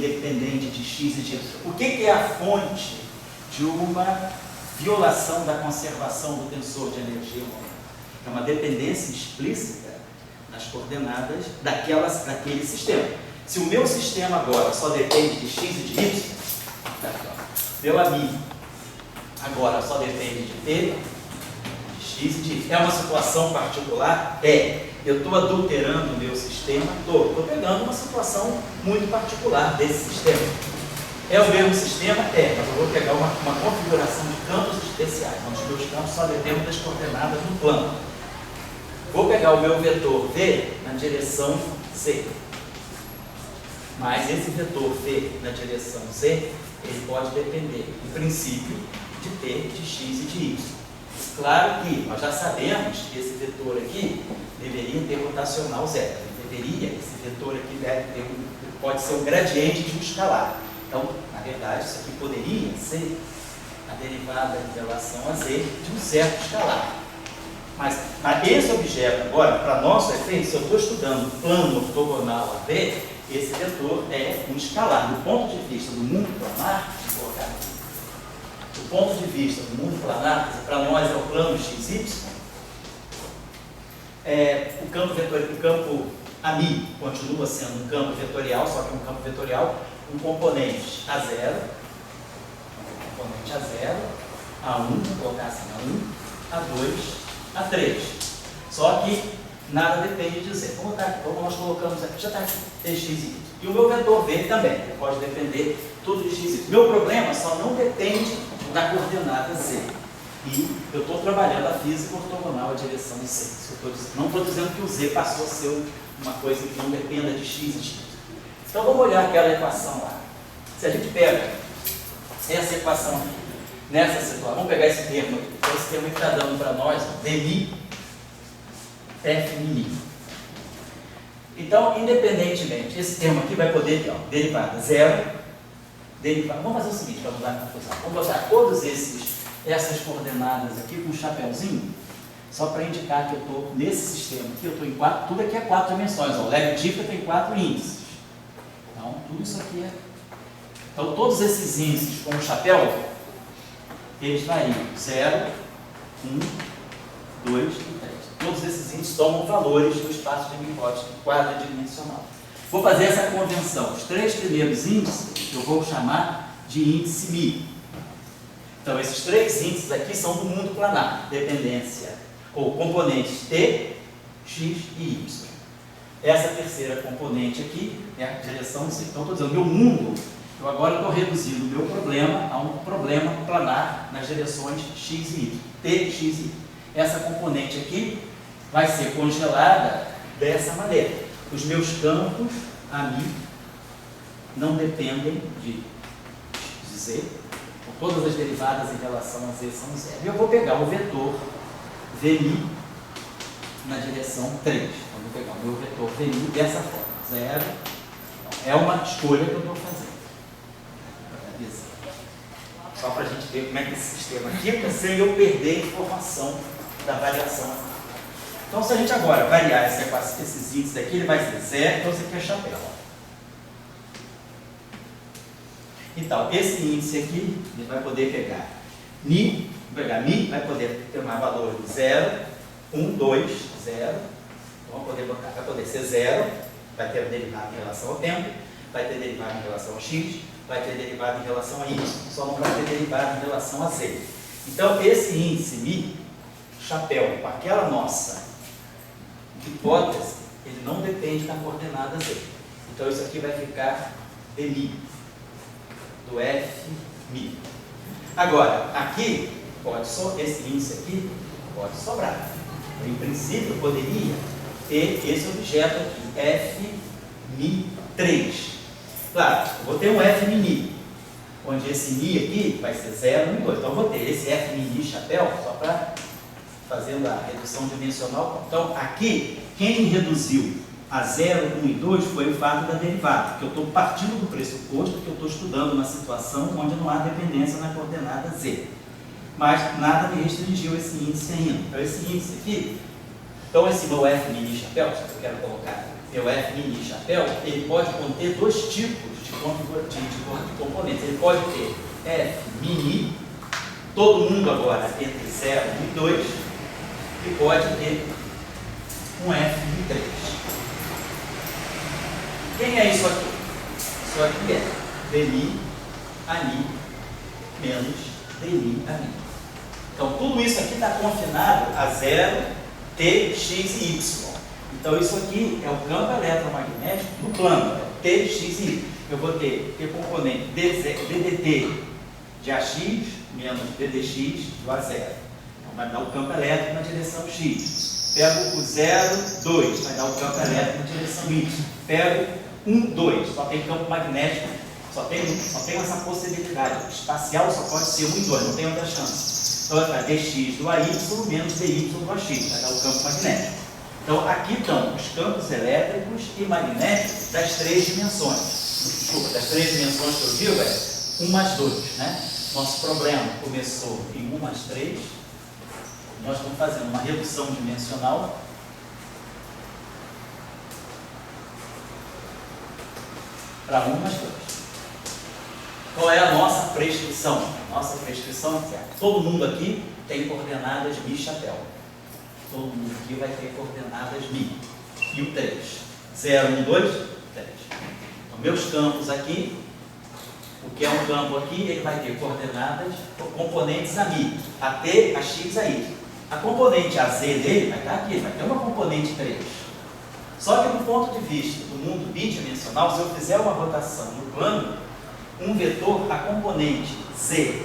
independente de x e de y. O que é a fonte de uma violação da conservação do tensor de energia momento? É uma dependência explícita nas coordenadas daquele sistema. Se o meu sistema agora só depende de x e de y, meu amigo agora só depende de t, de x e de y. É uma situação particular? É. Eu estou adulterando o meu sistema? Estou pegando uma situação muito particular desse sistema. É o mesmo sistema? É, mas eu vou pegar uma configuração de campos especiais, onde os meus campos só dependem das coordenadas do plano. Vou pegar o meu vetor V na direção Z. Mas esse vetor V na direção Z, ele pode depender, em princípio, de T, de X e de Y. Claro que nós já sabemos que esse vetor aqui deveria ter rotacional zero. Esse vetor aqui pode ser o gradiente de um escalar. Então, na verdade, isso aqui poderia ser a derivada em relação a Z de um certo escalar. Mas esse objeto agora, para nosso efeito, se eu estou estudando plano ortogonal a V, esse vetor é um escalar. Do ponto de vista do mundo planar, vou colocar aqui. Do ponto de vista do mundo planar, para nós é o plano XY, o campo AMI continua sendo um campo vetorial, só que um campo vetorial com componentes A0, A1, vou colocar assim, A1, A2, A3. Só que nada depende de Z. Vamos botar aqui, como nós colocamos aqui, já está aqui, Tx e Y. E o meu vetor V também, ele pode depender tudo de X e Y. Meu problema só não depende da coordenada Z. E eu estou trabalhando a física ortogonal à direção Z. Não estou dizendo que o Z passou a ser uma coisa que não dependa de X e de Y. Então vamos olhar aquela equação lá. Se a gente pega essa equação aqui, nessa situação, vamos pegar esse termo aqui. Esse termo que está dando para nós, Dmi, Fmi. Então, independentemente, esse termo aqui vai poder ter derivada zero, derivada. Vamos fazer o seguinte para mudar a confusão. Vamos botar todas essas coordenadas aqui com um chapéuzinho, só para indicar que eu estou nesse sistema aqui, eu estou em 4, tudo aqui é 4 dimensões. O Lev-Diffie tem 4 índices. Então, tudo isso aqui é. Então, todos esses índices com o chapéu, eles variam 0, 1, 2 e 3. Todos esses índices tomam valores do espaço de Minkowski quadridimensional. Vou fazer essa convenção. Os 3 primeiros índices eu vou chamar de índice Mi. Então, esses 3 índices aqui são do mundo planar. Dependência, ou componentes T, X e Y. Essa terceira componente aqui é a direção Z. Então, estou dizendo, meu mundo, eu agora estou reduzindo o meu problema a um problema planar nas direções X e Y. T, X e Y. Essa componente aqui vai ser congelada dessa maneira. Os meus campos, AMI, não dependem de Z. Todas as derivadas em relação a Z são zero. E eu vou pegar o vetor Vmi na direção 3. Então, vou pegar o meu vetor Vmi dessa forma. Zero. É uma escolha que eu estou fazendo. Só para a gente ver como é que esse sistema fica sem eu perder a informação da variação. Então, se a gente agora variar esses índices aqui, ele vai ser zero, então esse aqui é chapéu. Então, esse índice aqui, ele vai poder pegar Mi, vai poder ter mais valor de 0, 1, 2, 0. Vamos poder botar, vai poder ser 0, vai ter derivado em relação ao tempo, vai ter derivado em relação ao X, vai ter derivado em relação a Y, só não vai ter derivado em relação a Z. Então, esse índice Mi, chapéu, com aquela nossa hipótese, ele não depende da coordenada Z. Então, isso aqui vai ficar Dmi, do Fmi. Agora, aqui, esse índice aqui pode sobrar. Em princípio, eu poderia ter esse objeto aqui, Fmi3. Claro, eu vou ter um Fmi, onde esse Mi aqui vai ser 0, 1 e 2. Então, eu vou ter esse Fmi chapéu, só para fazendo a redução dimensional. Então, aqui, quem reduziu a 0, 1 e 2 foi o fato da derivada, que eu estou partindo do pressuposto que eu estou estudando uma situação onde não há dependência na coordenada Z. Mas nada me restringiu esse índice ainda. Então, esse índice aqui, então esse meu Fmi chapéu, que eu quero colocar, meu Fmi chapéu, ele pode conter 2 tipos de de componentes. Ele pode ter F mini, todo mundo agora entre 0 e 2, e pode ter um F de 3. Quem é isso aqui? Isso aqui é dmi ani menos dmi ani. Então, tudo isso aqui está confinado a 0, t, x e y. Então, isso aqui é o campo eletromagnético do plano, t, x e y. Eu vou ter componente ddt de AX menos ddx do A0. Então, vai dar o campo elétrico na direção x. Pego o 0, 2, vai dar o campo elétrico na direção y. Pego 1, 2, só tem campo magnético, só tem essa possibilidade. Espacial só pode ser 1 e 2, não tem outra chance. Então, vai dar dx do AY menos dy do AX, vai dar o campo magnético. Então, aqui estão os campos elétricos e magnéticos das 3 dimensões. Desculpa, das 3 dimensões que eu digo é 1 mais 2, né? Nosso problema começou em 1 mais 3. Nós estamos fazendo uma redução dimensional para 1 mais 2. Qual é a nossa prescrição? Nossa prescrição é que todo mundo aqui tem coordenadas mi chapéu. Todo mundo aqui vai ter coordenadas mi. E o 3. 0, 1, 2, 3. Então, meus campos aqui, o que é um campo aqui, ele vai ter coordenadas, componentes a mi, a t, a x, a y. A componente AZ dele vai estar aqui, vai ter uma componente 3. Só que do ponto de vista do mundo bidimensional, se eu fizer uma rotação no plano, um vetor, a componente z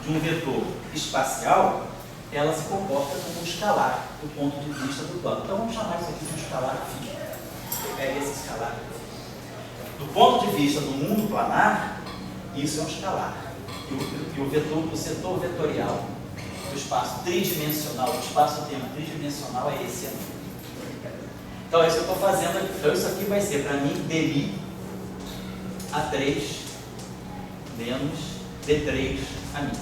de um vetor espacial, ela se comporta como um escalar do ponto de vista do plano. Então vamos chamar isso aqui de um escalar φ. Eu pego esse escalar aqui. Do ponto de vista do mundo planar, isso é um escalar. E o vetor, o setor vetorial do espaço tridimensional, do espaço-tempo tridimensional é esse aqui. Então é isso que eu estou fazendo aqui. Então isso aqui vai ser para mim dmi A3 menos D3 a mi.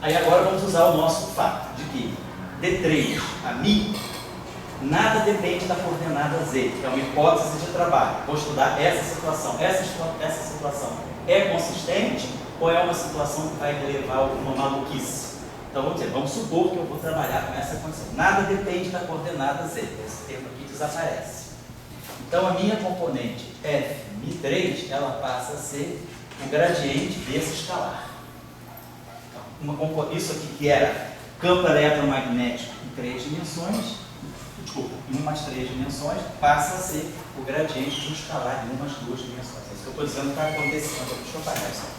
Aí agora vamos usar o nosso fato de que D3 a mi, nada depende da coordenada Z, que é uma hipótese de trabalho. Vou estudar essa situação. Essa situação é consistente ou é uma situação que vai levar a alguma maluquice? Então vamos dizer, vamos supor que eu vou trabalhar com essa condição. Nada depende da coordenada Z. Esse termo aqui desaparece. Então a minha componente F mi3, ela passa a ser o gradiente desse escalar. Então, isso aqui que era campo eletromagnético em 3 dimensões, em 1 mais 3 dimensões, passa a ser o gradiente de um escalar em 1 mais 2 dimensões. É isso que eu estou dizendo que está acontecendo. Deixa eu apagar isso aqui.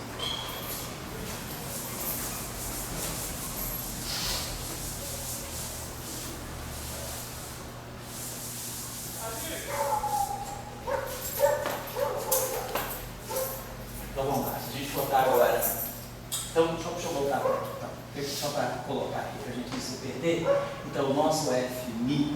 Então vamos lá, se a gente botar agora. Então, deixa eu voltar para aqui. Então, só para colocar aqui, para a gente não se perder. Então, o nosso F, mi,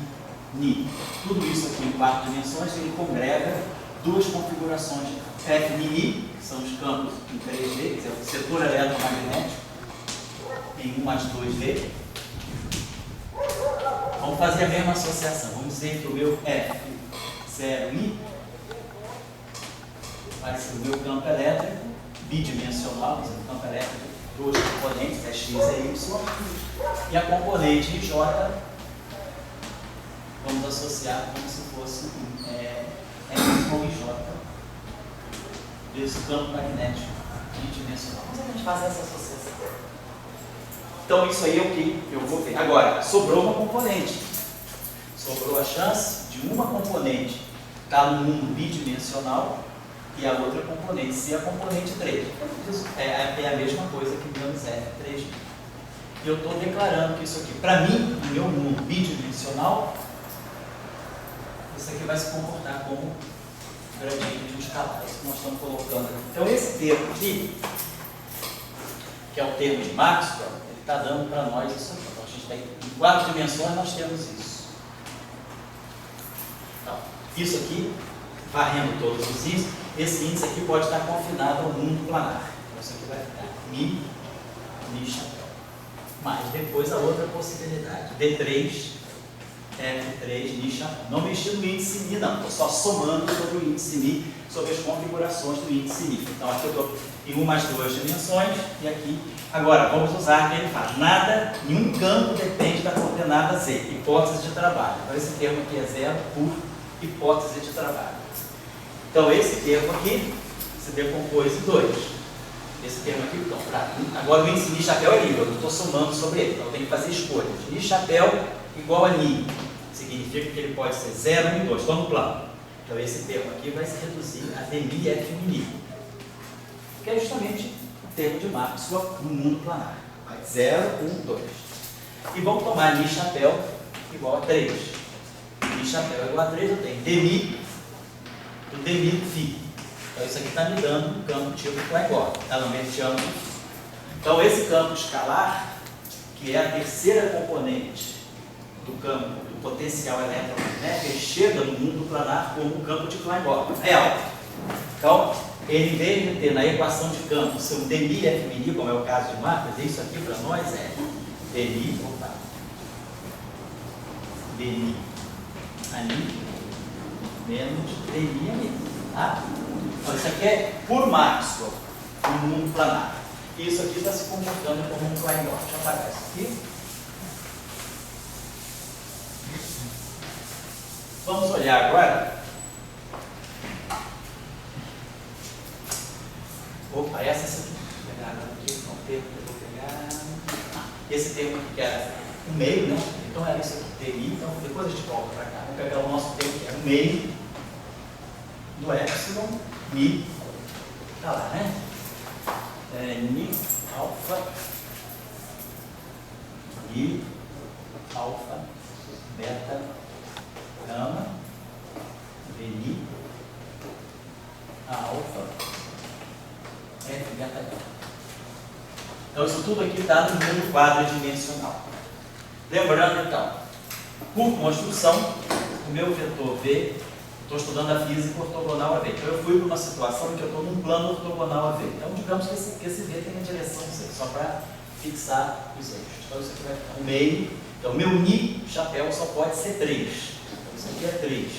ni, tudo isso aqui em 4 dimensões, ele congrega 2 configurações de campo. F, mi, ni, que são os campos em 3D, quer dizer, o setor eletromagnético em 1 mais 2D. Vamos fazer a mesma associação. Vamos dizer que o meu F, 0i, vai ser o meu campo elétrico bidimensional, quer dizer, o campo elétrico de 2 componentes, é x e y, e a componente J, vamos associar como se fosse Y e J, desse campo magnético bidimensional. Como é que a gente faz essa associação? Então, isso aí é o que eu vou ver. Agora, sobrou uma componente. Sobrou a chance de uma componente estar no mundo bidimensional e a outra componente ser a componente 3. É a mesma coisa que menos F3. E eu estou declarando que isso aqui, para mim, no meu mundo bidimensional, isso aqui vai se comportar como gradiente de um escalar. Isso que nós estamos colocando aqui. Então, esse termo aqui, que é o termo de Maxwell, ele está dando para nós isso aqui. Então, a gente tem, em 4 dimensões, nós temos isso. Então, isso aqui, varrendo todos os índices, esse índice aqui pode estar confinado ao mundo planar. Então, isso aqui vai ficar mi chapéu. Mas depois a outra possibilidade, D3 F3 Mi chapéu. Não mexi no índice Mi, não. Estou só somando sobre o índice Mi, sobre as configurações do índice Mi. Então aqui eu estou em umas duas dimensões e aqui. Agora, vamos usar aquele fato. Nada, nenhum campo depende da coordenada Z, hipótese de trabalho. Então esse termo aqui é zero por hipótese de trabalho. Então esse termo aqui se decompôs em dois. Esse termo aqui, então, agora o índice Mi chapéu é livre, eu não estou somando sobre ele, então eu tenho que fazer escolhas. Mi chapéu igual a Ni, significa que ele pode ser 0, 1 e 2, estou no plano. Então esse termo aqui vai se reduzir a Dmi F Ni, que é justamente o termo de Maxwell no mundo planar. 0, 1, 2. E vamos tomar Mi chapéu igual a 3. Mi chapéu igual a 3, eu tenho Dmi do Dmi do Φ. Então isso aqui está me dando um campo tipo Klein-Gordon, está no mediano. Então esse campo escalar, que é a terceira componente do campo do potencial eletromagnético, ele chega no mundo planar como um campo de Klein-Gordon, real. Então, ele, em vez de ter na equação de campo o seu Dmi F Ni, como é o caso de Marcos, isso aqui para nós é Dmi Ani menos Dmi Ani. Tá? Então isso aqui é por Maxwell, no mundo planar. E isso aqui está se comportando como um Klein-Gordon. Deixa eu apagar isso aqui. Vamos olhar agora. Opa, essa aqui. Vou pegar agora aqui, um termo que eu vou pegar. Esse termo aqui que era o meio, né? Então era isso aqui, TI. Então depois a gente volta para cá. Vamos pegar o nosso termo que era o meio do epsilon, Mi. Tá lá, né? Ni alfa, Mi alfa, beta, gama, Ni alfa, F beta gama. Então isso tudo aqui está no mundo quadridimensional. Lembrando então, por construção, o meu vetor V, estou estudando a física ortogonal a V. Então eu fui para uma situação em que eu estou num plano ortogonal a V. Então digamos que esse V tem a direção Z, só para fixar os eixos. Então isso aqui vai ficar o meio. Então meu Ni chapéu só pode ser 3. Então isso aqui é 3.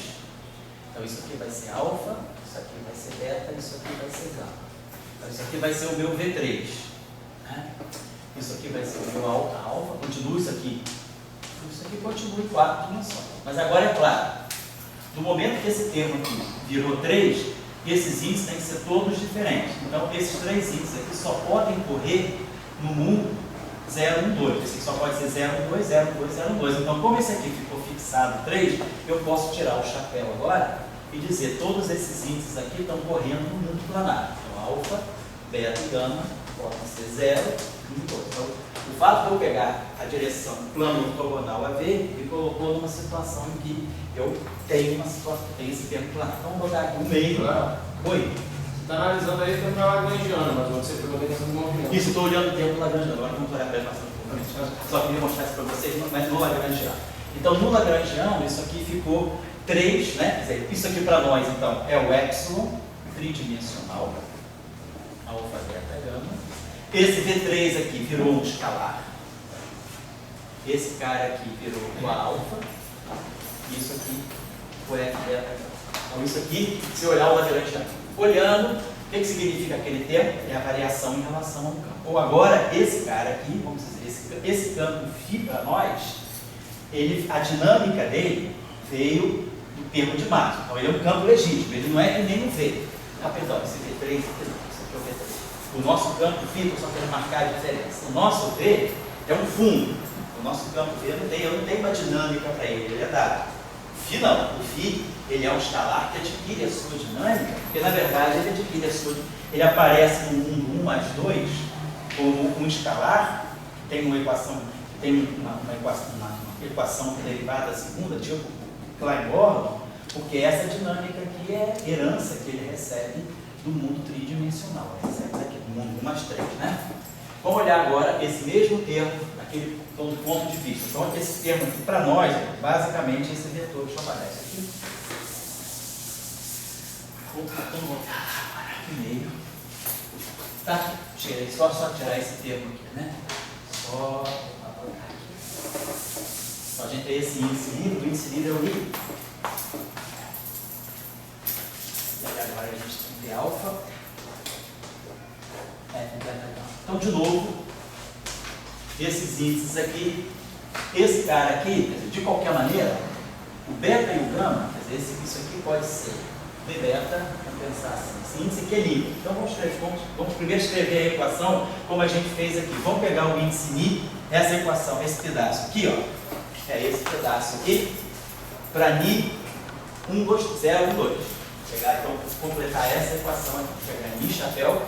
Então isso aqui vai ser alfa, isso aqui vai ser beta, isso aqui vai ser gama. Então isso aqui vai ser o meu V3. Né? Isso aqui vai ser o meu alfa, continua isso aqui. Isso aqui continua em 4 dimensões. Mas agora é claro, no momento que esse termo aqui virou 3, esses índices têm que ser todos diferentes. Então esses 3 índices aqui só podem correr no mundo 0, 1, 2. Esse aqui só pode ser 0, 1, 2, 0, 1, 2, 0, 1, 2. Então como esse aqui ficou fixado 3, eu posso tirar o chapéu agora e dizer todos esses índices aqui estão correndo no mundo planar. Então alfa, beta e gama podem ser 0, 1 e 2. Então, o fato de eu pegar a direção plano ortogonal a V me colocou numa situação em que eu tenho uma situação, tenho esse termo planar. Então vou dar aqui um meio. Claro. Oi? Você está analisando aí o tempo lagrangiano, mas você pegou a questão do movimento. Isso, estou olhando o tempo lagrangiano. Agora vamos olhar para ele bastante. Só queria mostrar isso para vocês, mas no lagrangiano. Então no lagrangiano isso aqui ficou 3, né? Quer dizer, isso aqui para nós então é o epsilon tridimensional, alfa, beta, gama. Esse V3 aqui virou um escalar. Esse cara aqui virou uma alfa. Isso aqui foi F beta. Então isso aqui, se olhar o lagrangiano, olhando, o que significa aquele termo? É a variação em relação ao campo. Ou agora, esse cara aqui, vamos dizer, esse campo φ para nós, a dinâmica dele veio do termo de Maxwell. Então ele é um campo legítimo, ele não é que nem um V. Ah, perdão, esse V3 aqui não, esse aqui é o V3. O nosso campo φ, eu só quero marcar a diferença. O nosso V é um fundo. O nosso campo V eu não tenho uma dinâmica para ele, ele é dado. O φ não. O φ ele é um escalar que adquire a sua dinâmica, porque na verdade ele adquire a sua. Ele aparece no mundo 1 mais 2 como um escalar que tem uma equação, uma equação derivada segunda, tipo Klein-Gordon, porque essa dinâmica aqui é herança que ele recebe do mundo tridimensional. Ele recebe daqui, do mundo 1 mais 3, né? Vamos olhar agora esse mesmo termo, daquele ponto de vista. Então, esse termo aqui, para nós, é basicamente esse vetor. Deixa eu apagar isso aqui. Vamos voltar agora aqui no meio. Tá? Cheguei, só tirar esse termo aqui, né? Só apagar aqui. Então a gente tem esse índice livre, o índice livre é o I. E agora a gente tem B alfa. Então, de novo, esses índices aqui, esse cara aqui, de qualquer maneira, o beta e o gama, quer dizer, isso aqui pode ser B beta, vamos pensar assim, esse índice aqui é livre. Então vamos primeiro escrever a equação como a gente fez aqui. Vamos pegar o índice Mi, essa equação, esse pedaço aqui, ó, é esse pedaço aqui, para Ni 1, 2, 0, 1, 2. Pegar, então, completar essa equação aqui, pegar Ni chapéu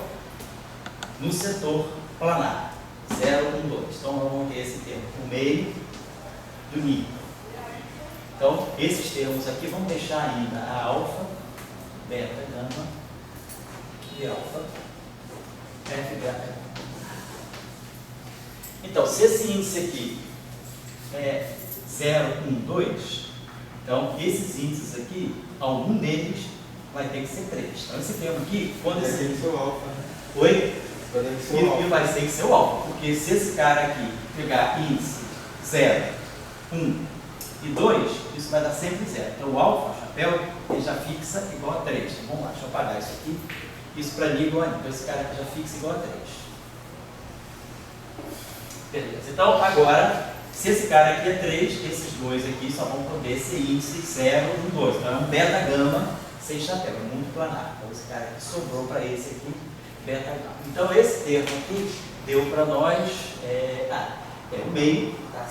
no setor planar, 0, 1, 2. Então vamos ter esse termo, o meio do Ni. Então, esses termos aqui vamos deixar ainda a alfa, beta, gama, e alfa, F, beta, gama. Então, se esse índice aqui é 0, 1, 2, então esses índices aqui, algum deles vai ter que ser 3. Então, esse termo aqui, quando Vai esse... ter que ser o alfa, né? Oi? Vai ter que ser o alfa. E vai ter que ser o alfa, porque se esse cara aqui pegar índice 0, 1 e 2, isso vai dar sempre 0. Então o alfa, o chapéu, ele já fixa igual a 3. Então, vamos lá, deixa eu apagar isso aqui. Isso para mim é igual a 1. Então esse cara aqui já fixa igual a 3. Beleza. Então agora, se esse cara aqui é 3, esses dois aqui só vão poder ser índice 0 e 2. Então é um beta gama sem chapéu, é muito planar. Então esse cara aqui sobrou para esse aqui, beta gama. Então esse termo aqui deu para nós, é o meio, tá?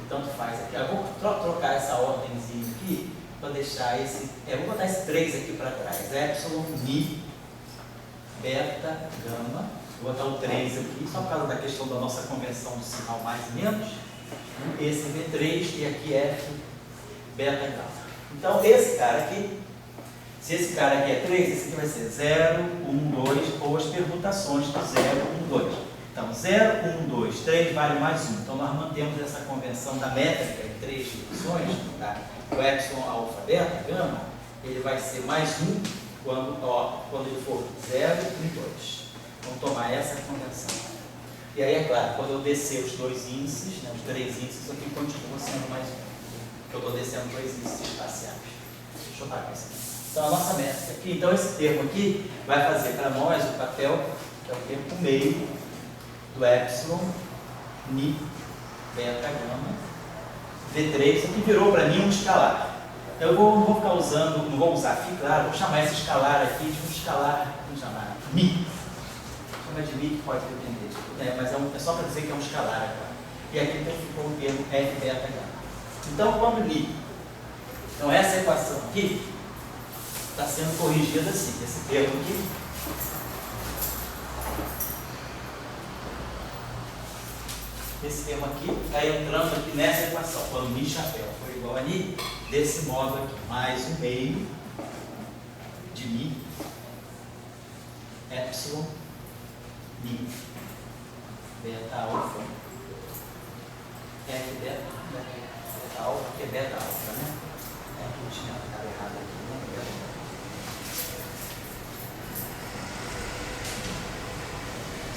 Tanto faz aqui. Eu vou trocar essa ordemzinha aqui para deixar esse. Vou botar esse 3 aqui para trás. Epsilon, Mi, beta, gama. Vou botar o 3 aqui, só por causa da questão da nossa conversão do sinal mais e menos. Esse V3 e aqui F, beta, gama. Então, esse cara aqui, se esse cara aqui é 3, esse aqui vai ser 0, 1, 2, ou as permutações do 0, 1, 2. Então, 0, 1, 2, 3 vale mais 1. Então, nós mantemos essa convenção da métrica em 3 funções, tá? O epsilon, alfa, beta, gama, ele vai ser mais 1 quando ele for 0 e 2. Vamos tomar essa convenção. E aí, é claro, quando eu descer os dois índices, né, os 3 índices, aqui continua sendo mais 1. Porque eu estou descendo 2 índices espaciais. Deixa eu apagar isso aqui. Então, a nossa métrica aqui. Então, esse termo aqui vai fazer para nós o papel, que é o termo meio, do epsilon, Ni, beta, gama, V3, isso aqui virou para mim um escalar. Eu não vou ficar usando, não vou usar φ, claro, vou chamar esse escalar aqui de um escalar, vamos chamar Mi. Chama de Mi que pode depender, mas é só para dizer que é um escalar agora. E aqui então ficou o termo F, beta, gama. Então, quando Ni, então essa equação aqui está sendo corrigida assim, esse termo aqui. Esse termo aqui está entrando aqui nessa equação, quando Mi chapéu for igual a Ni, desse modo aqui, mais um meio de Mi, epsilon, Ni, beta alfa, F beta, beta alfa, que é beta alfa, né? Aqui eu tinha ficado errado aqui, né?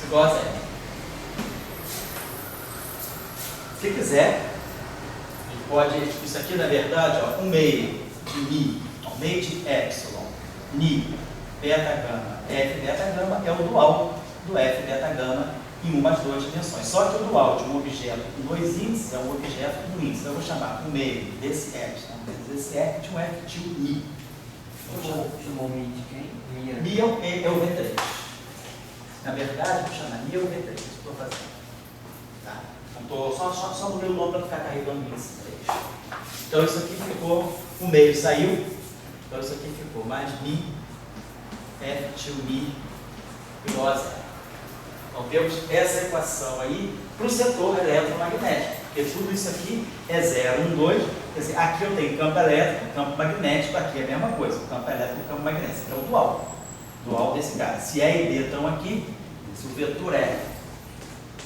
Você gosta? Se quiser, a gente pode, isso aqui na verdade, ó, um meio de Mi, um meio de epsilon, Ni, beta gama, F beta gama é o dual do F beta gama em uma das duas dimensões. Só que o dual de um objeto com dois índices é um objeto com um índice. Então eu vou chamar o meio desse epsilon, desse F de um F de Mi. Chamou Mi de quem? Mi é o V3. Na verdade, vou chamar Mi é o V3, isso que eu estou fazendo. Tá? Então, só mudei o nome para ficar carregando índice 3. Então isso aqui ficou, o meio saiu, então isso aqui ficou mais Mi, F de Mi igual a 0. Então temos essa equação aí para o setor eletromagnético, porque tudo isso aqui é 0, 1, 2, quer dizer, aqui eu tenho campo elétrico, campo magnético, aqui é a mesma coisa, campo elétrico e campo magnético, então é o dual desse cara. Se E e B estão aqui, se o vetor E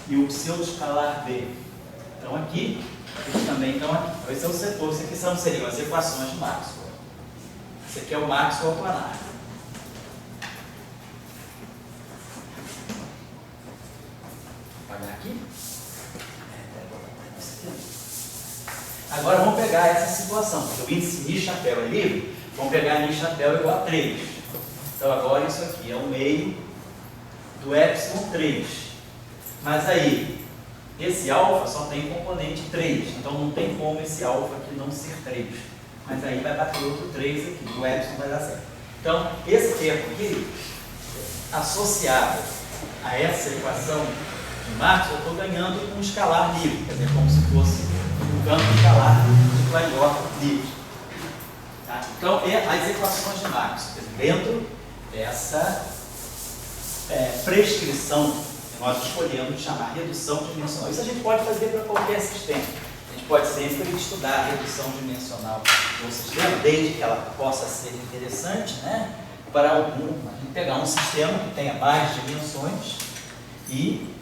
e o pseudo-escalar B estão aqui, eles também estão aqui. Então esse é o setor, isso aqui seriam as equações de Maxwell. Esse aqui é o Maxwell planar. Vou apagar aqui. agora vamos pegar essa situação, porque o índice ni chapéu é livre, vamos pegar ni chapéu igual a 3. Então agora isso aqui é o meio do epsilon 3. Mas aí, esse alfa só tem componente 3, então não tem como esse alfa aqui não ser 3. Mas aí vai bater outro 3 aqui, o epsilon vai dar certo. Então, esse termo aqui, associado a essa equação de Marx, eu estou ganhando um escalar livre, quer dizer, como se fosse um campo escalar de Klein-Bach livre. Tá? Então, as equações de Marx, dentro dessa prescrição que nós escolhemos chamar redução dimensional. Isso a gente pode fazer para qualquer sistema. A gente pode sempre estudar a redução dimensional do sistema, desde que ela possa ser interessante, né? Para a gente pegar um sistema que tenha mais dimensões e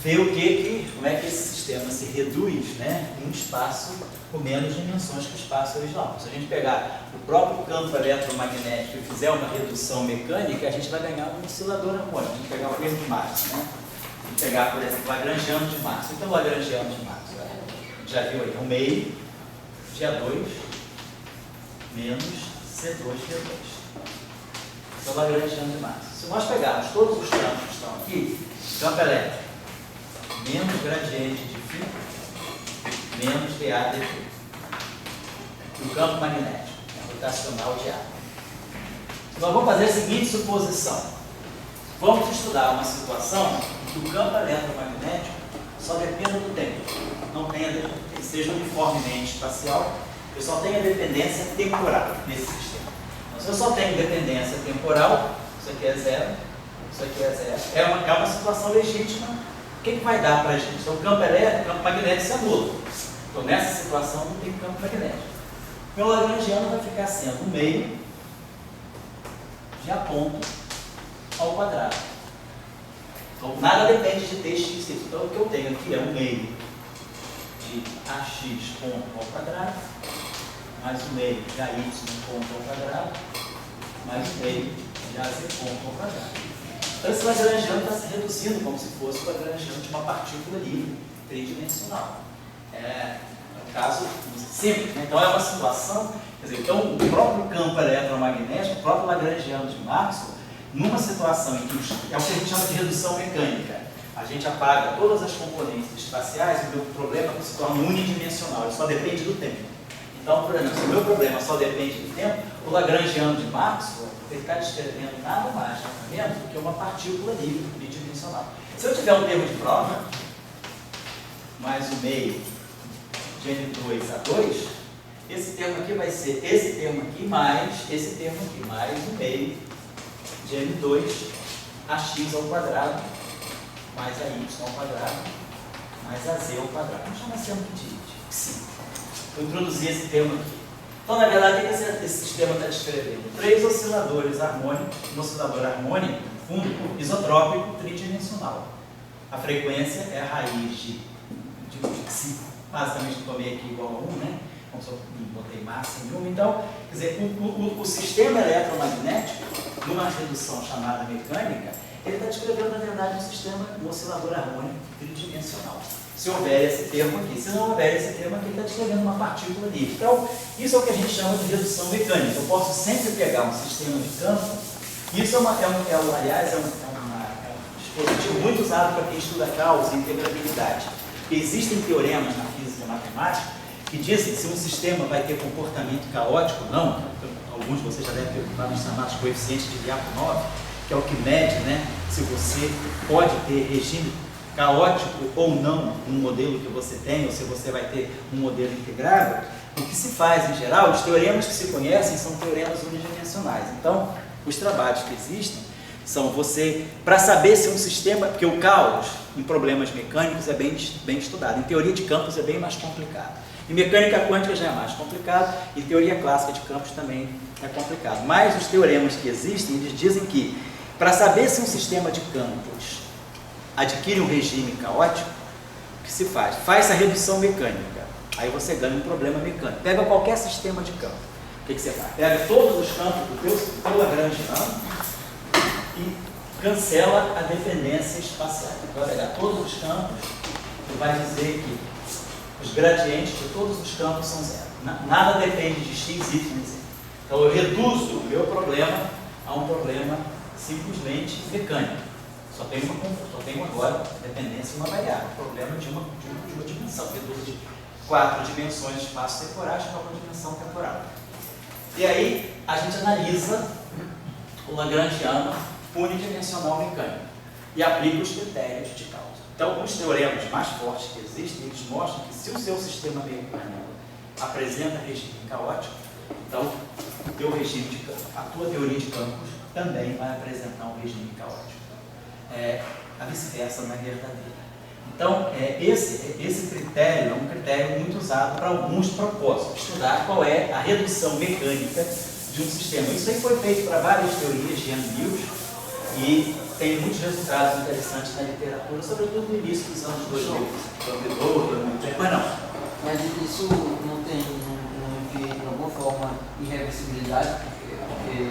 ver como é que esse sistema se reduz, né, em um espaço com menos dimensões que o espaço original. Se a gente pegar o próprio campo eletromagnético e fizer uma redução mecânica, a gente vai ganhar um oscilador harmônico. A gente pegar o erro de Marx, né? A gente pegar, por exemplo, Lagrangiano de Marx. Então, Lagrangiano de Marx, já viu aí, o meio de A2 menos C2G2. Então, Lagrangiano de Marx. Se nós pegarmos todos os campos que estão aqui, campo elétrico, menos gradiente de φ, menos dA dt. O campo magnético, rotacional de A. Nós vamos fazer a seguinte suposição. Vamos estudar uma situação em que o campo eletromagnético só dependa do tempo. Não tenha, que seja uniformemente espacial, eu só tenho dependência temporal nesse sistema. Então, se eu só tenho dependência temporal, isso aqui é zero, isso aqui é zero. É uma situação legítima. O que vai dar para a gente? Então, o campo elétrico, o campo magnético se anula. Então, nessa situação, não tem campo magnético. Meu lagrangiano vai ficar sendo o meio de A ponto ao quadrado. Então, nada depende de tx. Então, o que eu tenho aqui é o meio de AX ponto ao quadrado, mais o meio de AY ponto ao quadrado, mais o meio de AZ ponto ao quadrado. Então, esse lagrangiano está se reduzindo como se fosse o lagrangiano de uma partícula livre, tridimensional. É um caso simples, né? Então, é uma situação, quer dizer, então, o próprio campo eletromagnético, o próprio lagrangiano de Maxwell, numa situação em que é o que a gente chama de redução mecânica, a gente apaga todas as componentes espaciais, o meu problema se torna unidimensional, ele só depende do tempo. Então, por exemplo, se o meu problema só depende do tempo, o lagrangiano de Maxwell, ele está descrevendo nada mais, tá vendo, do que uma partícula livre bidimensional. Se eu tiver um termo de prova, mais o meio de N2A2, esse termo aqui vai ser esse termo aqui mais esse termo aqui, mais o meio de N2AX ao quadrado, mais AY ao quadrado, mais AZ ao quadrado. Vamos chamar esse termo aqui de psi. Vou introduzir esse termo aqui. Então, na verdade, o que esse sistema está descrevendo? 3 osciladores harmônicos, um oscilador harmônico, fundo, isotrópico, tridimensional. A frequência é a raiz de psi, basicamente eu tomei aqui igual a 1, né? Como se eu botei massa em 1. Então, quer dizer, o sistema eletromagnético, numa redução chamada mecânica, ele está descrevendo, na verdade, um sistema, um oscilador harmônico tridimensional. Se houver esse termo aqui. Se não houver esse termo aqui, ele está descrevendo uma partícula livre. Então, isso é o que a gente chama de redução mecânica. Eu posso sempre pegar um sistema de campo. Isso aliás, é um dispositivo muito usado para quem estuda causa e integrabilidade. Existem teoremas na física e matemática que dizem que se um sistema vai ter comportamento caótico ou não. Alguns de vocês já devem ter ocupado os chamados coeficientes de Lyapunov, que é o que mede, né, se você pode ter regime caótico ou não no modelo que você tem, ou se você vai ter um modelo integrável. O que se faz, em geral, os teoremas que se conhecem são teoremas unidimensionais. Então, os trabalhos que existem são para saber se um sistema, porque o caos em problemas mecânicos é bem estudado, em teoria de campos é bem mais complicado. Em mecânica quântica já é mais complicado, e teoria clássica de campos também é complicado. Mas os teoremas que existem, eles dizem que, para saber se um sistema de campos adquire um regime caótico, o que se faz? Faz a redução mecânica, aí você ganha um problema mecânico. Pega qualquer sistema de campo, o que você faz? Pega todos os campos do teu lagrangiano e cancela a dependência espacial. Você vai pegar todos os campos e vai dizer que os gradientes de todos os campos são zero. Nada depende de x, y e z. Então eu reduzo o meu problema a um problema simplesmente mecânico. Só tenho agora dependência de uma variável, problema de uma dimensão. Reduzo de 4 dimensões espaço-temporais para uma dimensão temporal. E aí a gente analisa o lagrangiano unidimensional mecânico e aplica os critérios de causa. Então, os teoremas mais fortes que existem, eles mostram que se o seu sistema mecânico apresenta regime caótico, então a tua teoria de campos também vai apresentar um regime caótico. A vice-versa não é verdadeira. Então, esse critério é um critério muito usado para alguns propósitos, estudar qual é a redução mecânica de um sistema. Isso aí foi feito para várias teorias de N-Mills e tem muitos resultados interessantes na literatura, sobretudo no início dos anos 2000. Mas não. Mas isso não tem, de alguma forma, irreversibilidade, porque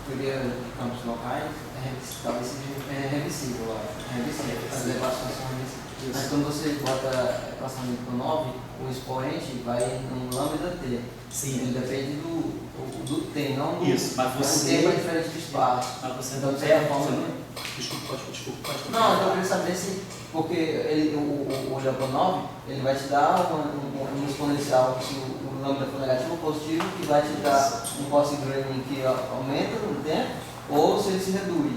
teoria de campos locais talvez seja reversível, as elevações são reversíveis. Mas quando você bota a equação de 9, o expoente vai no lambda t. Sim. Ele depende do t, não do... Isso, mas você... O tempo é diferente do espaço. Mas você então, não de certa perde... forma... Desculpa, pode. Não, eu queria saber se... Porque o Lambda 9, ele vai te dar um exponencial, se o lambda for negativo ou positivo, que vai te dar um Gaussian que aumenta no tempo, ou se ele se reduz.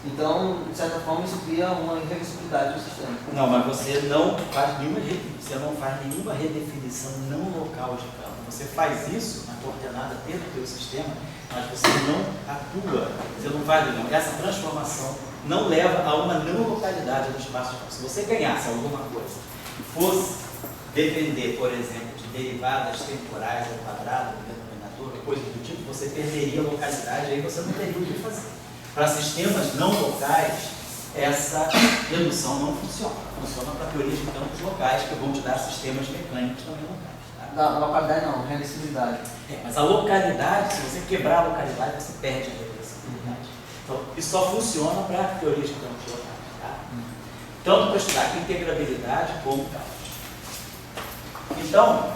Então, de certa forma, isso cria uma irreversibilidade do sistema. Não, mas você não faz nenhuma redefinição não local de campo. Você faz isso na coordenada T do teu sistema, mas você não atua, você não faz nenhuma. Essa transformação não leva a uma não localidade do espaço de campo. Se você ganhasse alguma coisa e fosse depender, por exemplo, de derivadas temporais ao quadrado, do denominador, coisa do tipo, você perderia a localidade, aí você não teria o que fazer. Para sistemas não locais, essa redução não funciona. Funciona para teorias de campos locais, que vão te dar sistemas mecânicos também locais. Tá? Não, localidade não, reversibilidade. Mas a localidade, se você quebrar a localidade, você perde a reversibilidade. Então, isso só funciona para teorias de campos locais. Tá? Tanto para estudar integrabilidade como campos. Então,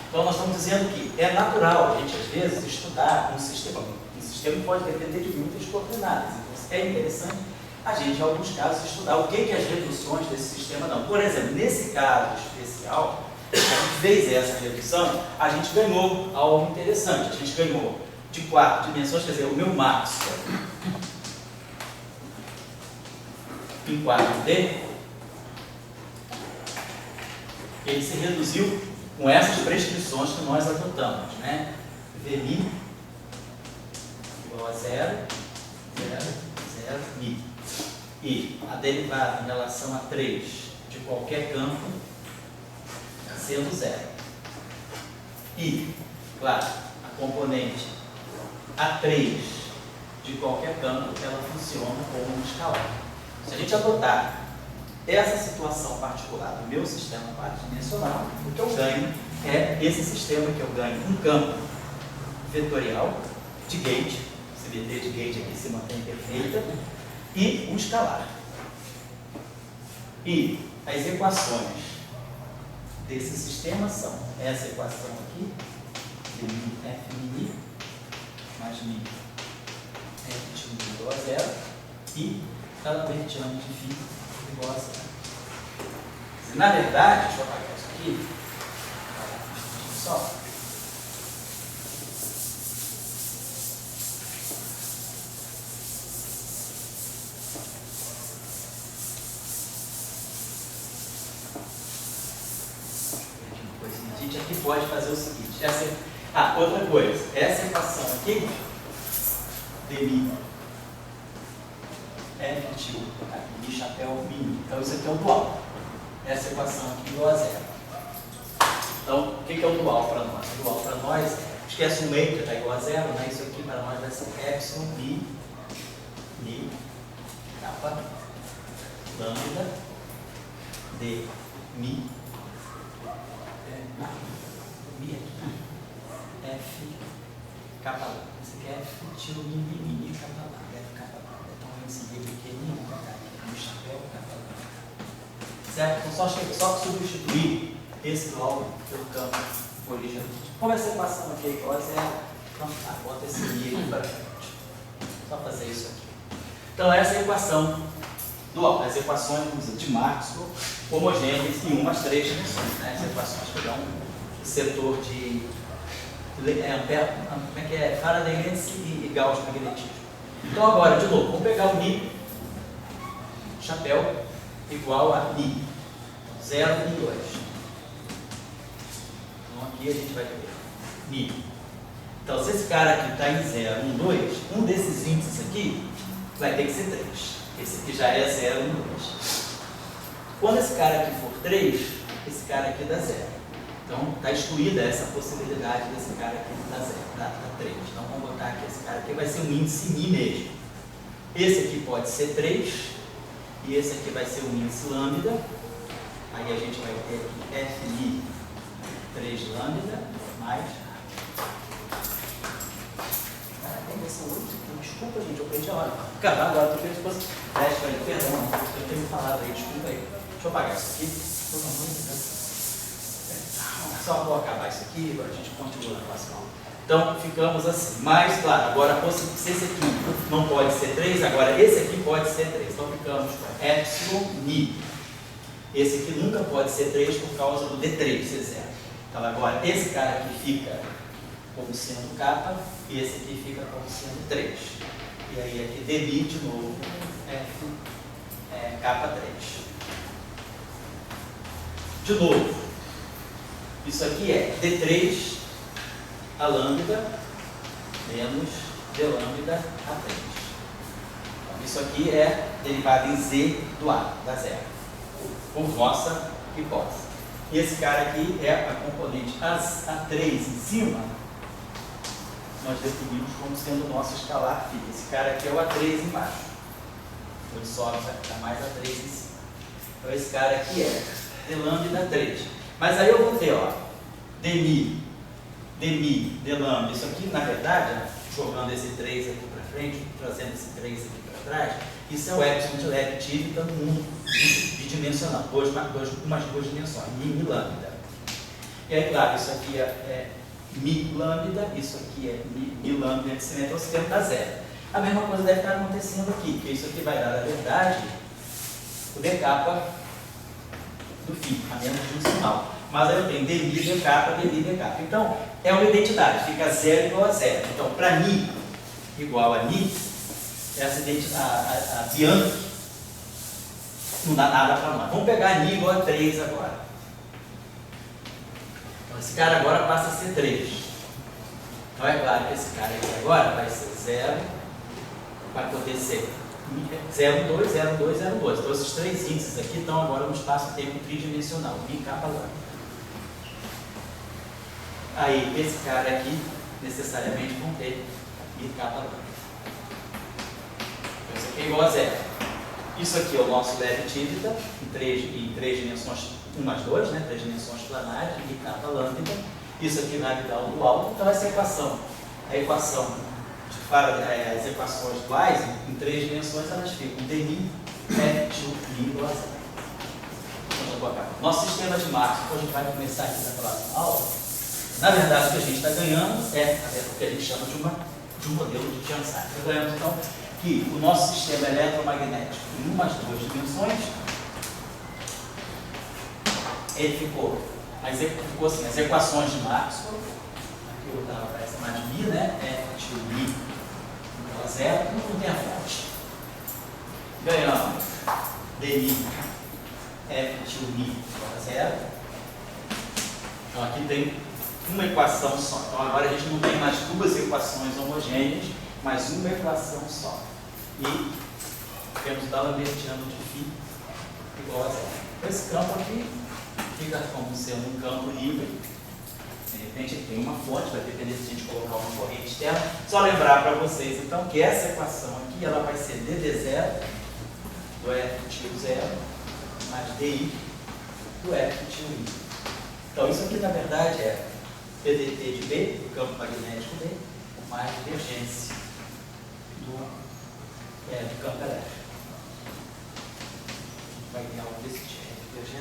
então nós estamos dizendo que é natural a gente, às vezes, estudar um sistema. Um sistema pode depender de muitas coordenadas. Então, é interessante a gente, em alguns casos, estudar o que as reduções desse sistema dão. Por exemplo, nesse caso especial, a gente fez essa redução, a gente ganhou algo interessante. A gente ganhou de 4 dimensões, quer dizer, o meu maxwell em 4D, ele se reduziu com essas prescrições que nós adotamos, né? Vmi igual a 0, 0, 0, mi. E a derivada em relação a 3 de qualquer campo sendo 0. E, claro, a componente A3 de qualquer campo, ela funciona como um escalar. Se a gente adotar essa situação particular do meu sistema quadridimensional, o que eu ganho é esse sistema que eu ganho um campo vetorial de gauge, CBT de gauge aqui se mantém perfeita, e um escalar. E as equações desse sistema são essa equação aqui, F mini mais mi F de igual a 0 e cada vertiante de φ igual a 0. Na verdade, deixa eu apagar isso aqui, só. A gente aqui pode fazer o seguinte, outra coisa, essa equação aqui, dmi F de aqui, chapéu mínimo. Então isso aqui é o dual. Essa equação aqui igual a 0. Então, o que é o dual para nós? O dual para nós, esquece o meio que está igual a 0, né? Isso aqui para nós vai ser epsilon, mi, kappa, lambda, d, mi, F, kappa lambda. Isso aqui é F tio mi, kappa lambda, F kappa lambda. Então, esse D pequenininho vai estar aqui no chapéu, kappa lambda. certo? Então só substituir esse logo pelo campo original. Como essa equação aqui é igual a zero, então bota esse i aqui para frente. Só fazer isso aqui. Então essa é a equação dual, as equações, vamos dizer, de Maxwell homogêneas em umas 3 dimensões, né? As equações que dão o setor de como é que é? Faradayeense e Gauss magnetismo. Então agora, de novo, vamos pegar o Mi, chapéu, igual a Mi, 0, 1, 2. Então aqui a gente vai ter Mi. Então se esse cara aqui está em 0, 1, 2, um desses índices aqui vai ter que ser 3. Esse aqui já é 0, 1, 2. Quando esse cara aqui for 3, esse cara aqui dá 0. Então está excluída essa possibilidade desse cara aqui dar 0, dá 3. Então vamos botar aqui, esse cara aqui vai ser um índice Mi mesmo. Esse aqui pode ser 3, e esse aqui vai ser um índice lambda. Aí a gente vai ter aqui Fi 3 lambda mais. Desculpa, gente, eu perdi a hora. Cara, agora eu estou fazendo teste aí, perdão, eu tenho falado aí, desculpa aí. Deixa eu apagar isso aqui. Só vou acabar isso aqui, agora a gente continua na próxima aula. Então, ficamos assim. Mas, claro, agora, se esse aqui não pode ser 3, agora esse aqui pode ser 3. Então, ficamos com epsilon Mi. Esse aqui nunca pode ser 3 por causa do D3, ser 0. Então, agora, esse cara aqui fica como sendo kappa, e esse aqui fica como sendo 3. E aí, aqui, Dmi de novo, F é kappa 3. De novo, isso aqui é D3 a lambda menos D lambda a 3. Então, isso aqui é derivado em Z do A, da zero, por nossa hipótese. E esse cara aqui é a componente A3 em cima, nós definimos como sendo o nosso escalar φ. Esse cara aqui é o A3 embaixo. Ele sobe, vai ficar mais A3 em cima. Então esse cara aqui é D lambda 3. Mas aí eu vou ter, ó, Dmi, D lambda. Isso aqui, na verdade, jogando esse 3 aqui para frente, trazendo esse 3 aqui para trás, isso é o epsilon de Levy-Tive, dando um bidimensional, umas duas dimensões, Mi lambda. E aí, claro, isso aqui é Mi lambda, isso aqui é Mi lambda de cimento, então esse termo está 0. A mesma coisa deve estar acontecendo aqui, porque isso aqui vai dar, na verdade, o d kappa do φ, a menos dimensional. Mas aí eu tenho dmi, d kappa, dmi, d kappa. Então, é uma identidade, fica 0 igual a 0. Então, para Mi igual a Mi, essa identidade, a Bianchi, não dá nada para nós. Vamos pegar Mi igual a 3 agora. Então, esse cara agora passa a ser 3. Então, é claro que esse cara aqui agora vai ser 0, vai poder ser 0, 2, 0, 2, 0, 2. Então, esses três índices aqui estão agora no espaço-tempo tridimensional, Mi kappa lambda. Aí, esse cara aqui, necessariamente, vão ter Mi kappa lambda. Então, isso aqui é igual a 0. Isso aqui é o nosso Levy-Tive, em três dimensões, 1 mais 2, né? 3 dimensões planares, Mi kappa lambda. Isso aqui vai me dar o dual. Então, essa equação, a equação de Faraday, as equações duais, em 3 dimensões, elas ficam dmi, F2, igual a 0. Então, nosso sistema de Maxwell, que a gente vai começar aqui na próxima aula, na verdade, o que a gente está ganhando é o que a gente chama de um modelo de Chern-Simons. Nós ganhamos, então, que o nosso sistema eletromagnético, em umas 2 dimensões, ele ficou assim, as equações de Maxwell, aqui eu estava para essa mais Mi, né? F2Mi igual a 0, não tem a fonte. Ganhamos dmi, F2Mi igual a 0. Então aqui tem uma equação só. Então agora a gente não tem mais 2 equações homogêneas, mas uma equação só. E temos o D'Alembertiano de φ igual a 0. Então esse campo aqui fica como sendo um campo livre. De repente ele tem uma fonte, vai depender se a gente colocar uma corrente externa. Só lembrar para vocês então que essa equação aqui ela vai ser dd0 do F0 mais di do F2i. Então isso aqui na verdade é PDT de B, do campo magnético B, mais divergência do campo elétrico. Vai ter algo desse tipo, divergência.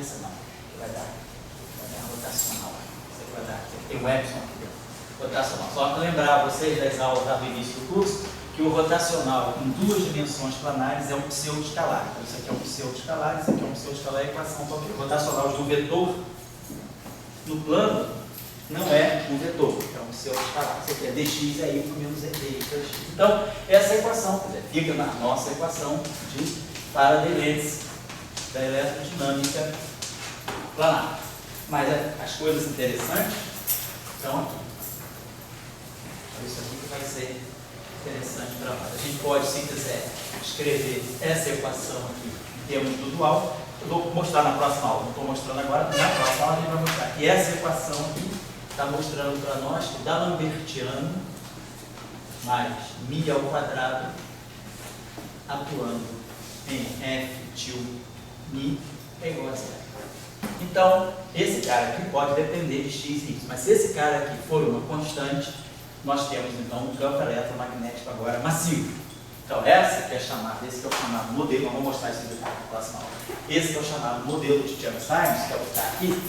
um epsilon aqui dentro. Rotacional. Só para lembrar vocês das aulas lá do início do curso, que o rotacional em duas dimensões planares é um pseudo-escalar. Então, isso aqui é um pseudo-escalar, isso aqui é um pseudo-escalar, a equação qualquer. O rotacional de um vetor no plano não é um vetor, é um pseudo-escalar. Isso aqui é dx é y menos dx. Então, essa equação, quer dizer, fica na nossa equação de Faraday-Lenz da eletrodinâmica planar. Mas as coisas interessantes estão aqui. Isso aqui que vai ser interessante para nós. A gente pode, se quiser, escrever essa equação aqui em termos do dual. Eu vou mostrar na próxima aula, não estou mostrando agora, na próxima aula a gente vai mostrar que essa equação aqui está mostrando para nós que D'Alembertiano mais μ ao quadrado atuando em f til μ é igual a zero. Então, esse cara aqui pode depender de x e y, mas se esse cara aqui for uma constante, nós temos então um campo eletromagnético agora massivo. Então, esse que é o chamado modelo, vamos mostrar isso depois na próxima aula. Esse que é o chamado modelo de Chern-Simons, que é o que está aqui,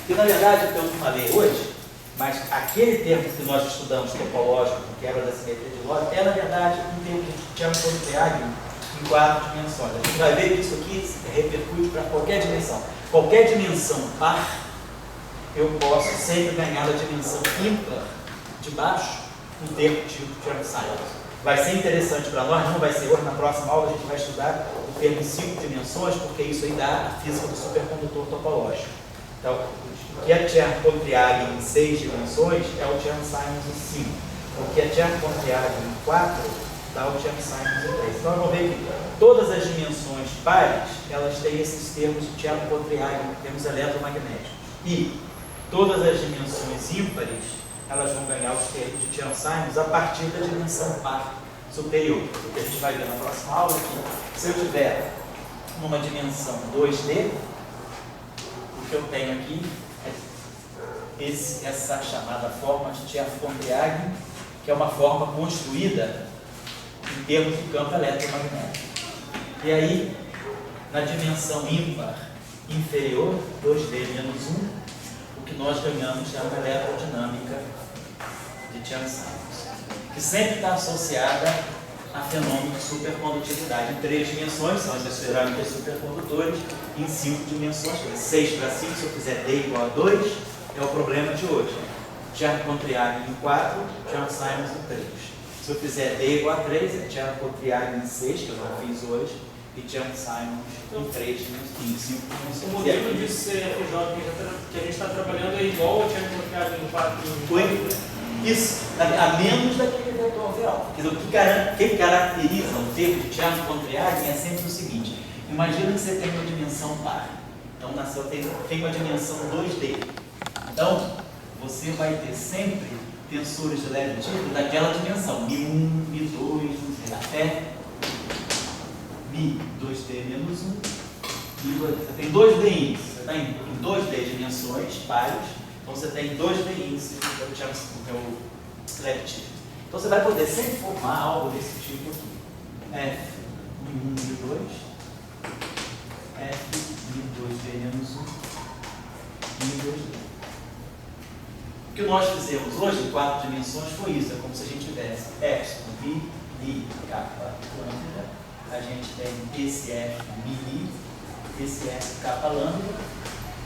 que na verdade, eu não falei hoje, mas aquele termo que nós estudamos topológico, quebra da simetria de Lorentz, é na verdade um termo de Chern-Polytriangulum em 4 dimensões. A gente vai ver que isso aqui repercute para qualquer dimensão. Qualquer dimensão par, eu posso sempre ganhar a dimensão ímpar de baixo um termo tipo Chern-Simons. Vai ser interessante para nós, não vai ser hoje, na próxima aula a gente vai estudar o termo em 5 dimensões, porque isso aí dá a física do supercondutor topológico. Então, o que é Chern-Polytriangulum em 6 dimensões é o Chern-Simons em 5. O que é Chern-Polytriangulum em 4 dá o Chern-Simons em 3. Então, vamos ver que todas as dimensões pares, elas têm esses termos de Chern-Polytriangulum, termos eletromagnéticos. E todas as dimensões ímpares, elas vão ganhar os termos de Chern-Simons a partir da dimensão par superior. O que a gente vai ver na próxima aula é que, se eu tiver numa dimensão 2D, o que eu tenho aqui é essa chamada forma de Chern-Polytriangulum, que é uma forma construída em termos de campo eletromagnético. E aí, na dimensão ímpar inferior, 2D menos 1, o que nós ganhamos é uma eletrodinâmica de Chern-Simons, que sempre está associada a fenômeno de supercondutividade em 3 dimensões, são as cerâmicas supercondutores, em 5 dimensões, 6 para 5, se eu fizer D igual a 2, é o problema de hoje. Chern-Polytriangulum em 4, Chern-Simons em 3. Se eu fizer D igual a 3, é Chern-Polytriangulum em 6, que eu não fiz hoje, e Chern-Simons em 3 em 5 dimensões. O modelo de CFJ que a gente está trabalhando é igual ao Chern-Polytriangulum em 4. Isso, a menos daquele vetor real. Quer dizer, o que caracteriza o termo de Chern-Polytriangulum é sempre o seguinte: imagina que você tem uma dimensão par. Então, tem uma dimensão 2D. Então, você vai ter sempre tensores de leve tipo daquela dimensão, μ1, μ2, até μ2D menos 1, μ2. Você tem 2D índices, você está em 2D dimensões pares. Então, você tem 2D índices do teu leve tipo. Então, você vai poder sempre formar algo desse tipo aqui. F μ1, μ2, F μ2D menos 1, μ2D. O que nós fizemos hoje em 4 dimensões foi isso, é como se a gente tivesse epsilon, μ, I, kappa, lambda. A gente tem esse F, μ, esse F, kappa, lambda.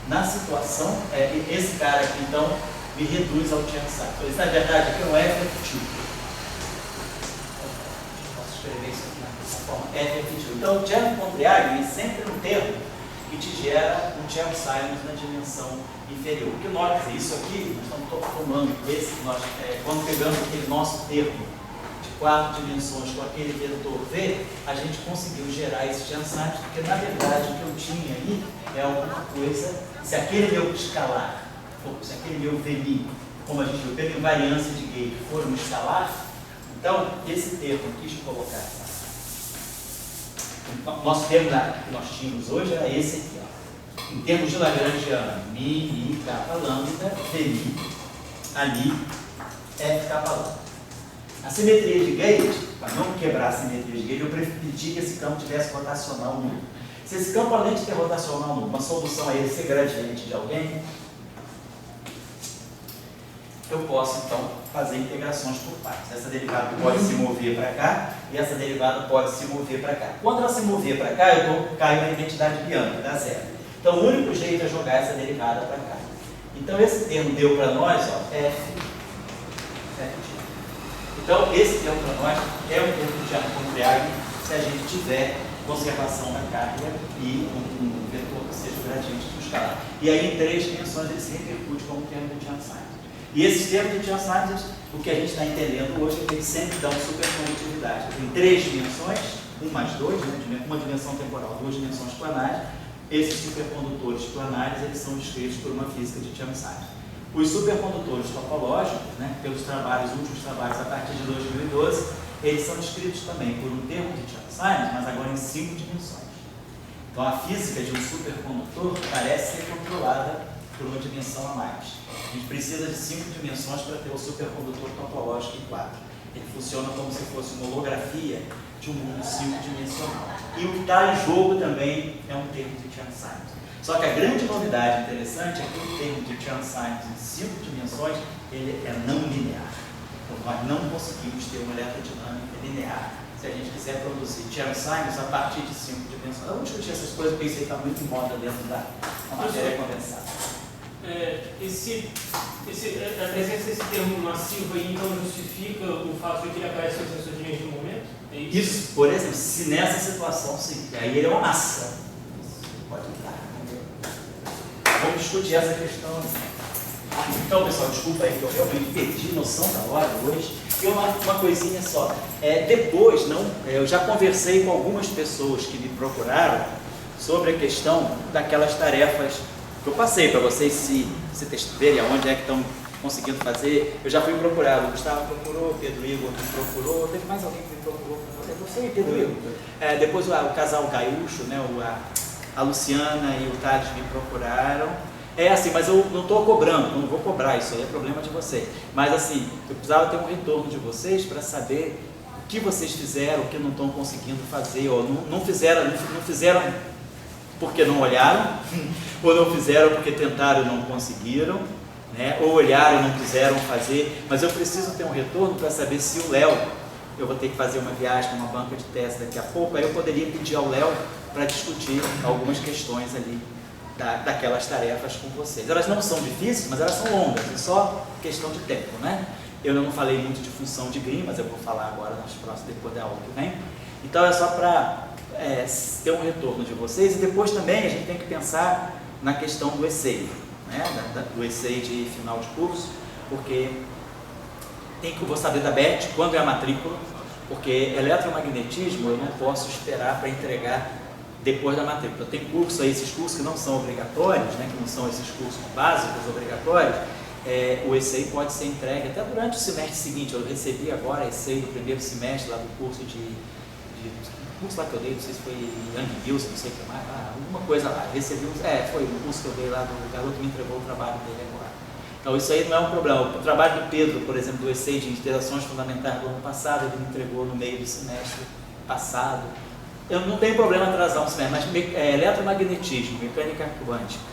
Na situação, esse cara aqui, então, me reduz ao Chern-Simons. Isso, na verdade, aqui é um F efetivo. Posso escrever isso aqui dessa forma, F efetivo. Então, o Chern-Polytriangulum é sempre um termo que te gera um Chern-Simons na dimensão inferior. O que nós, isso aqui, nós estamos formando quando pegamos aquele nosso termo de 4 dimensões com aquele vetor V, a gente conseguiu gerar esse Chern-Simons, porque na verdade o que eu tinha aí é alguma coisa, se aquele meu escalar, ou se aquele meu VMI, como a gente viu, pela invariância de Gauge, for um escalar, então esse termo aqui, deixa eu colocar, o nosso termo que nós tínhamos hoje era esse aqui, ó. Em termos de Lagrangiano, μ, I, kappa, lambda, VMI, ali, F, kappa, lambda. A simetria de Gauge, para não quebrar a simetria de Gauge, eu pedi que esse campo tivesse rotacional nulo. Se esse campo, além de ter rotacional nulo, uma solução a ele ser gradiente de alguém, eu posso então fazer integrações por partes. Essa derivada pode se mover para cá e essa derivada pode se mover para cá. Quando ela se mover para cá, eu caio na identidade Bianchi, dá zero. Então o único jeito é jogar essa derivada para cá. Então esse termo deu para nós, ó, f. Então esse termo para nós é um termo de Arco-Triago se a gente tiver conservação da carga e um vetor que seja o gradiente do escalar. E aí em 3 dimensões ele se repercute como termo de Chern-Simons. E esses termos de Chern-Simons, o que a gente está entendendo hoje é que eles sempre dão supercondutividade. Em 3 dimensões, 1 mais 2, né, uma dimensão temporal, 2 dimensões planares, esses supercondutores planares eles são descritos por uma física de Chern-Simons. Os supercondutores topológicos, né, pelos últimos trabalhos a partir de 2012, eles são descritos também por um termo de Chern-Simons, mas agora em 5 dimensões. Então a física de um supercondutor parece ser controlada por uma dimensão a mais. A gente precisa de 5 dimensões para ter o supercondutor topológico em 4. Ele funciona como se fosse uma holografia de um mundo 5-dimensional. E o que está em jogo também é um termo de Chern-Simons. Só que a grande novidade interessante é que o termo de Chern-Simons em 5 dimensões ele é não linear. Então nós não conseguimos ter uma eletrodinâmica linear se a gente quiser produzir Chern-Simons a partir de 5 dimensões. Vamos discutir essas coisas porque isso aí está muito em moda dentro da matéria condensada. A presença desse termo massivo aí, então, justifica o fato de que ele aparece em sensor de energia de momento? É isso? Isso, por exemplo, se nessa situação, sim. E aí ele é uma massa. Pode entrar. Vamos discutir essa questão. Então, pessoal, desculpa aí que eu realmente perdi noção da hora hoje. E uma coisinha só. Depois, eu já conversei com algumas pessoas que me procuraram sobre a questão daquelas tarefas que eu passei para vocês se verem aonde é que estão conseguindo fazer. Eu já fui procurar, o Gustavo procurou, o Pedro Igor me procurou, teve mais alguém que me procurou para fazer? Você e Pedro Igor. Depois o casal Gaúcho, né, a Luciana e o Thales me procuraram. Assim, mas eu não estou cobrando, não vou cobrar, isso aí é problema de vocês. Mas assim, eu precisava ter um retorno de vocês para saber o que vocês fizeram, o que não estão conseguindo fazer, ou não fizeram porque não olharam, ou não fizeram porque tentaram e não conseguiram, né? Ou olharam e não quiseram fazer. Mas eu preciso ter um retorno para saber se o Léo, eu vou ter que fazer uma viagem para uma banca de teste daqui a pouco, aí eu poderia pedir ao Léo para discutir algumas questões ali daquelas tarefas com vocês. Elas não são difíceis, mas elas são longas, é só questão de tempo, né? Eu não falei muito de função de Green, mas eu vou falar agora nas próximas, depois da aula que vem. Então é só para ter um retorno de vocês, e depois também a gente tem que pensar na questão do ECEI, né? Do ECEI de final de curso, porque eu vou saber da Beth quando é a matrícula, porque eletromagnetismo eu não posso esperar para entregar depois da matrícula. Tem curso aí, esses cursos que não são obrigatórios, né, que não são esses cursos básicos obrigatórios, o ECEI pode ser entregue até durante o semestre seguinte. Eu recebi agora ECEI do primeiro semestre lá do curso curso lá que eu dei, não sei se foi Young News, não sei o que mais, alguma coisa lá. Recebi foi o curso que eu dei lá do garoto que me entregou o trabalho dele agora. Então isso aí não é um problema. O trabalho do Pedro, por exemplo, do ECEI de interações fundamentais do ano passado, ele me entregou no meio do semestre passado. Eu não tenho problema atrasar um semestre, mas eletromagnetismo, mecânica quântica,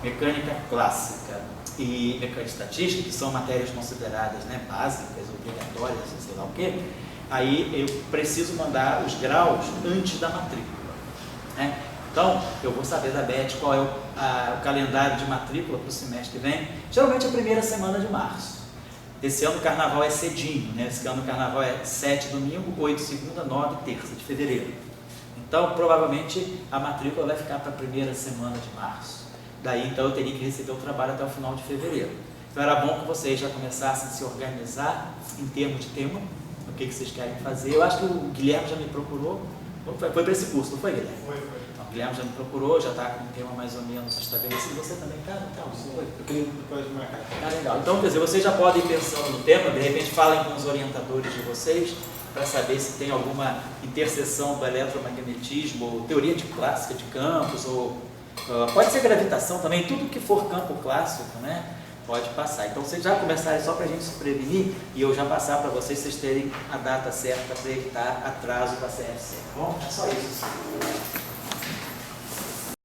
mecânica clássica e mecânica estatística, que são matérias consideradas, né, básicas, obrigatórias, sei lá o quê, aí eu preciso mandar os graus antes da matrícula, né? Então, eu vou saber da Beth qual é o calendário de matrícula para o semestre que vem, geralmente a primeira semana de março. Esse ano o carnaval é cedinho, né? Esse ano o carnaval é 7 domingo, 8 segunda, 9 terça de fevereiro. Então, provavelmente, a matrícula vai ficar para a primeira semana de março. Daí, então, eu teria que receber o trabalho até o final de fevereiro. Então, era bom que vocês já começassem a se organizar em termos de tema, o que vocês querem fazer. Eu acho que o Guilherme já me procurou, foi para esse curso, não foi, Guilherme? Foi. Então, o Guilherme já me procurou, já está com um tema mais ou menos estabelecido. Você também está? Não, foi. Eu queria depois marcar. Legal. Então, quer dizer, vocês já podem ir pensando no tema, de repente falem com os orientadores de vocês, para saber se tem alguma interseção do eletromagnetismo, ou teoria clássica de campos, ou pode ser gravitação também, tudo que for campo clássico, né, pode passar. Então, vocês já começarem só para a gente se prevenir, e eu já passar para vocês terem a data certa para evitar atraso da CFC, tá bom? É só isso.